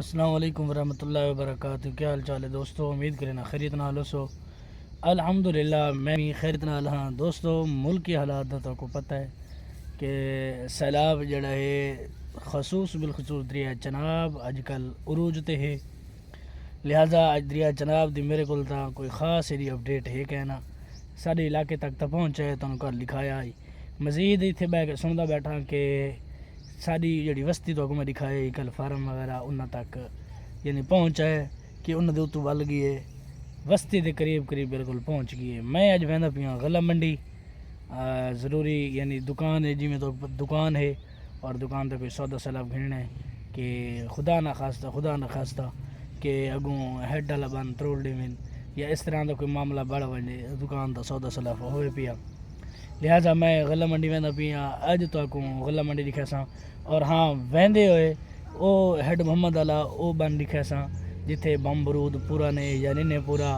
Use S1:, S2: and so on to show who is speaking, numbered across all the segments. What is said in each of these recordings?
S1: अस्सलाम वालेकुम वरहमतुल्लाहि वबरकातुहू। क्या हाल चाल है दोस्तों, उम्मीद करें ना खैरियत नाल हो। अल्हम्दुलिल्लाह मैं भी खैरियत नाल हाँ। दोस्तों मुल्क के हालात का तो पता है कि सैलाब जड़ा है खसूस बिलखसूस दरिया चनाब अजकल उरूज ते है। लिहाजा अज दरिया चनाब की मेरे को कोई खास एरी अपडेट है कहना साढ़े इलाके तक तो पहुँचा है, तुम कल लिखाया है। मजीद इतने बह के सुनता बैठा कि साड़ी जी बस्ती तो मैं दिखाई कल फार्म वगैरह उन्होंने तक यानी पहुँचा है कि उन्होंने उत्तू वल गई है, बस्ती के करीब करीब बिल्कुल पहुँच गई है। मैं अज वहदा पिया गला मंडी, ज़रूरी यानी दुकान है जिमें तो दुकान है और दुकान तो कोई सौदा सलाब घिरना है कि खुदा ना खास्ता कि अगों हैड वाला बंद त्रोड़ देवें या इस तरह का कोई मामला बढ़ वजे दुकान का सौदा सलाब हो पिया। लिहाजा मैं गला मंडी वहदा पिया अज तो गला मंडी दिखा सा। और हाँ वहदे हुए वो हैड मोहम्मद वाला वो बन दिखा सा जिथे बम बरूद पूरा ने या ने पूरा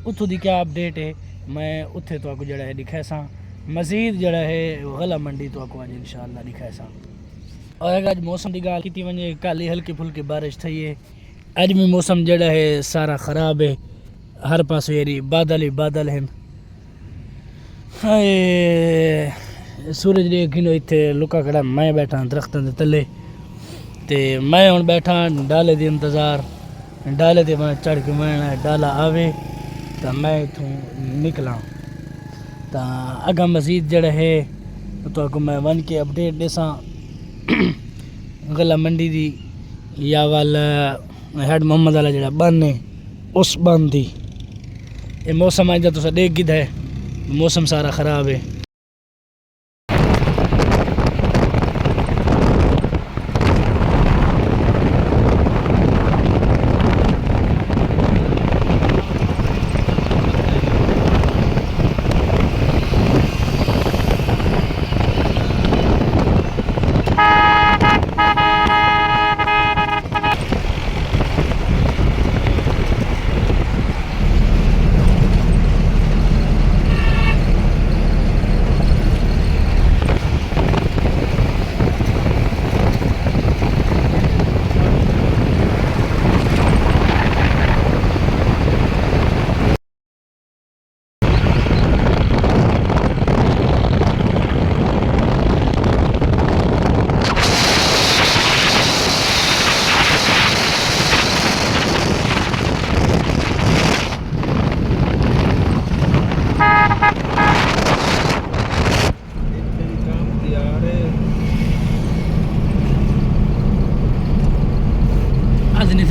S1: उतों की क्या अपडेट है मैं उत्थे तो जड़ा है दिखा सा। मजीद जड़ा है गला मंडी तो अज इंशाअल्लाह दिखा सा। और अगर अज मौसम की गाल की वजे कल ही हल्की फुल्की बारिश थी है, अज भी मौसम जड़ा है सारा ख़राब है, हर पास यारी बादल ही बादल हैं। सूरज देखिनो इतने लुका खड़ा मैं बैठा दरख्तों के तले ते मैं हूँ बैठा डाले के इंतज़ार डाले ते मैं चढ़ के मैं डाला आवे तो मैं इतों निकला तो अगर मजीद जड़ा है तो अगो मैं वन के अपडेट देसा गला मंडी दी या वाल हैड मोहम्मद वाला जड़ा बन है उस बन दी। ये मौसम अज तुम देख गिद है, मौसम सारा ख़राब है।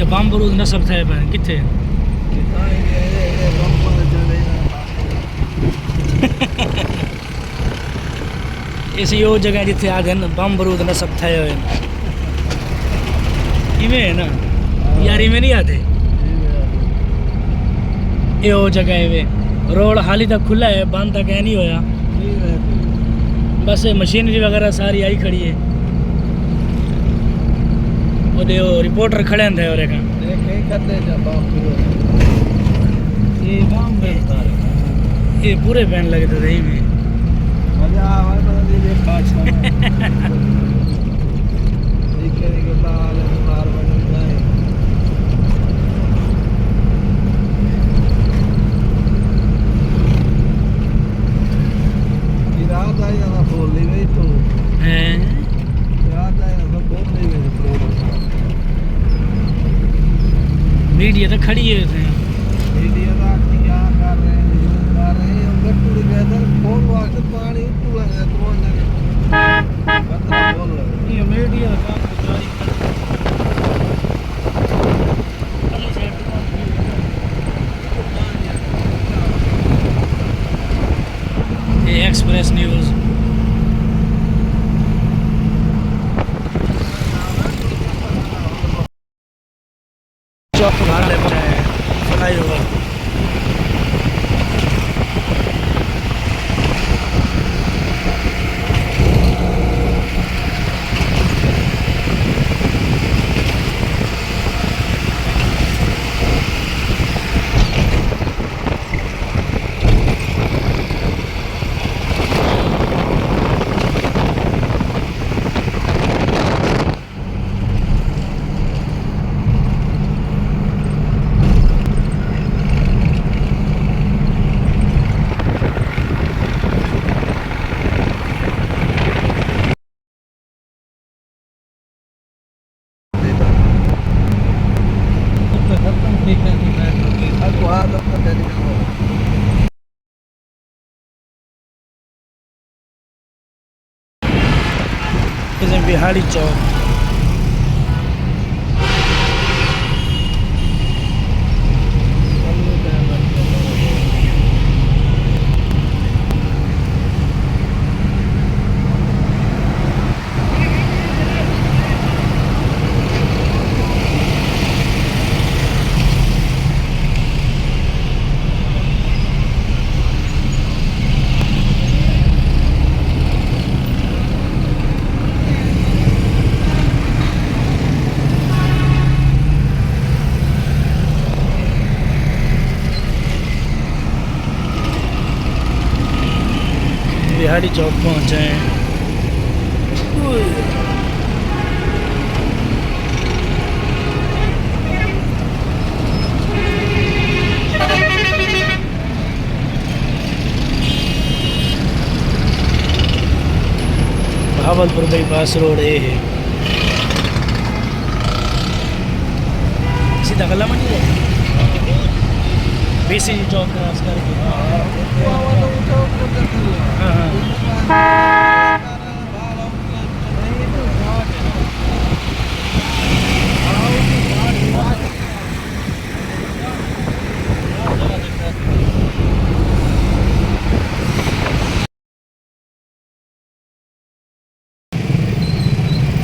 S1: बम बरूद नसब थे कितने इसी वो जगह जिथे आगे बम बरूद नसब थे हुए इवें है ना यार, इवें नहीं आते ये वो जगह इवें रोड हाली तक खुला है, बंद तक है नहीं होया, बस मशीनरी वगैरह सारी आई खड़ी है। वो रिपोर्टर खड़े थे और ये पूरे पहन लगे थे दही में मीडिया तो खड़ी है उसमें। एक्सप्रेस न्यूज़ चौक सुनाई होगा। बिहाड़ी चौक। बिहाड़ी चौक पहुँचे हैं। भावलपुर बाईपास रोड ये है, सीधा कला मंडी है। बीसी चौक क्रॉस करके। हाँ हाँ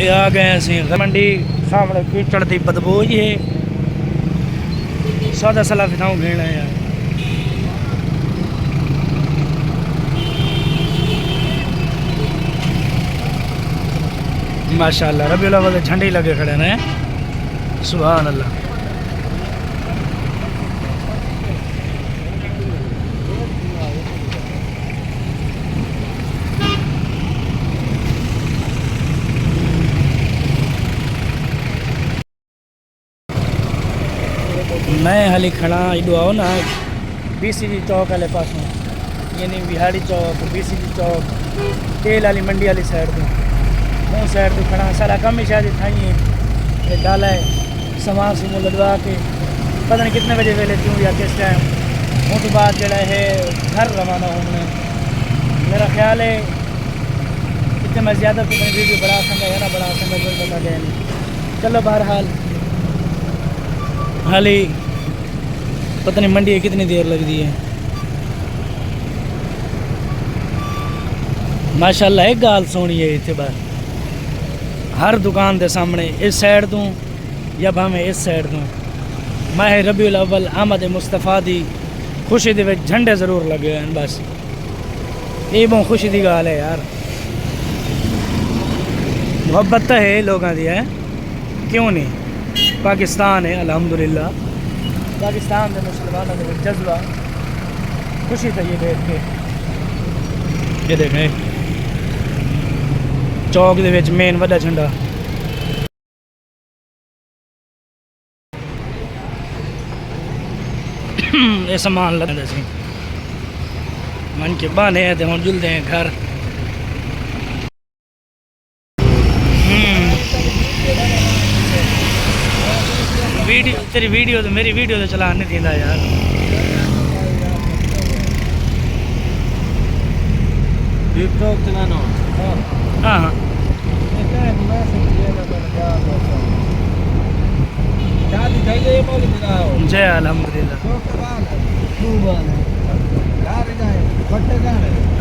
S1: ये आ गए अं मंडी सामने कीचड़ की बदबू ही है। सौदा सलाह फिताऊँ घेना है यार। माशाल्लाह रबीउल अव्वल के झंडे लगे खड़े ने। सुभान अल्लाह। मैं हाली खड़ा इधो आओ ना बीसीजी चौक वाले पासों, यानी बिहाड़ी चौक बीसीजी चौक तेल वाली मंडी वाली साइड तो वो साइड तो खड़ा। सारा कम ही शायद थाई है डाला है सामान से लदवा के पता नहीं कितने बजे वेले क्यों या किस टाइम वो तो बाद जड़ा है घर रवाना होने। मेरा ख्याल है इतने मैं ज़्यादा तो मैं वीडियो बना सकूँगा या ना बना सकूँगा कोई पता गया नहीं। चलो बहरहाल हाली पता नहीं मंडी कितनी देर लगती है। माशाल्लाह एक गाल सोनी है इतने बार हर दुकान के सामने इस साइड तू या भावें इस साइड तू माह रबीउल अव्वल आमद मुस्तफा की खुशी के झंडे जरूर लगे हैं। बस ये बहुत खुशी की गाल है यार। मुहब्बत तो है लोगों की है क्यों नहीं। पाकिस्तान है अल्हम्दुलिल्लाह। पाकिस्तान के मुसलमानों के जज्बा खुशी था ये देख के। ये देखें चौक दे विच मेन वड्डा झंडा। ये सामान लगता सी मन के बहाने हैं तो हम जुलते हैं घर। वीडियो तेरी वीडियो तो मेरी वीडियो तो चला नहीं देता यार। हाँ हाँ जय अल्हम्दुलिल्लाह।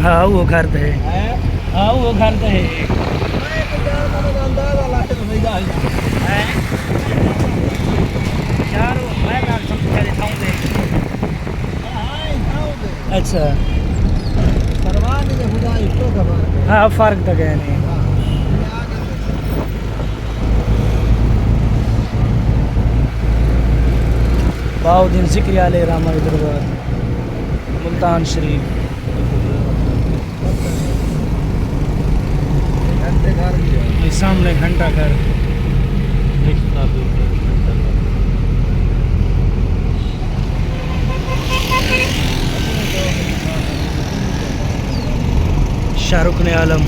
S1: हाँ वो घर तो है। हाँ वो घर तो है। अच्छा हाँ फर्क तो गया नहीं। बाउद्दीन ज़िक्री आले रामा दरबार मुल्तान शरीफ। सामने घंटा घर शाहरुख ने आलम।